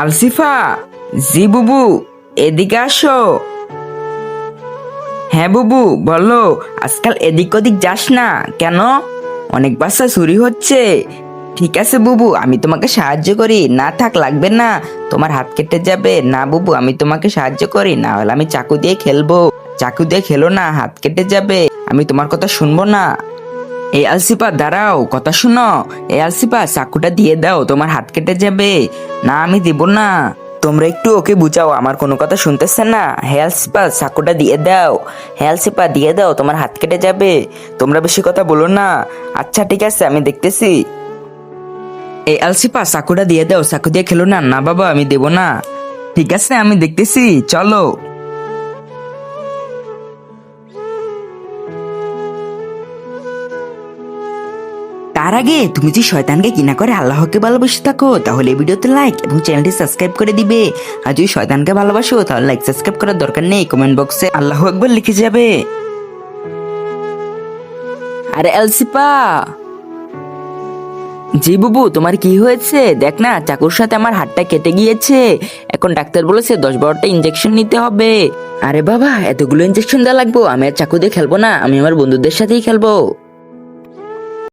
আলসিফা, জি বুবু, এদিকে আসো। হ্যাঁ বুবু, বলো। আজকাল এদিক ওদিক যাস না কেন? অনেক বাচ্চা চুরি হচ্ছে। ঠিক আছে বুবু, আমি তোমাকে সাহায্য করি। না থাক, লাগবে না। তোমার হাত কেটে যাবে না বুবু, আমি তোমাকে সাহায্য করি, না হলে আমি চাকু দিয়ে খেলবো। চাকু দিয়ে খেলো না, হাত কেটে যাবে। আমি তোমার কথা শুনবো না। এই আলসিপা, দাঁড়াও, কথা শুনো। এই আলসিপা, চাকুটা দিয়ে দাও, তোমার হাত কেটে যাবে। না, আমি দিব না। তোমরা একটু ওকে বুঝাও, আমার কোনো কথা শুনতেছে না। হে আলসিপা, চাকুটা দিয়ে দাও। হে আলসিপা, দিয়ে দাও, তোমার হাত কেটে যাবে। তোমরা বেশি কথা বলো না। আচ্ছা ঠিক আছে, আমি দেখতেছি। এই আলসিপা, চাকুটা দিয়ে দাও, চাকু দিয়ে খেলো না। না বাবা, আমি দেব না। ঠিক আছে, আমি দেখতেছি, চলো। তার আগে তুমি যে শয়তানকে কিনা করে আল্লাহকে ভালোবেসে থাকো, তাহলে এই ভিডিওতে লাইক এবং চ্যানেলটি সাবস্ক্রাইব করে দিবে। আর যদি শয়তানকে ভালোবাসো, তাহলে লাইক সাবস্ক্রাইব করার দরকার নেই, কমেন্ট বক্সে আল্লাহ একবার লিখে যাবে। আরে আলসিপা। জি বুবু, তোমার কি হয়েছে? দেখ না, চাকুর সাথে আমার হাতটা কেটে গিয়েছে। এখন ডাক্তার বলেছে 10-12টা ইঞ্জেকশন নিতে হবে। আরে বাবা, এতগুলো ইঞ্জেকশন দেওয়া লাগবে? আমি আর চাকু দিয়ে খেলবো না, আমি আমার বন্ধুদের সাথেই খেলবো।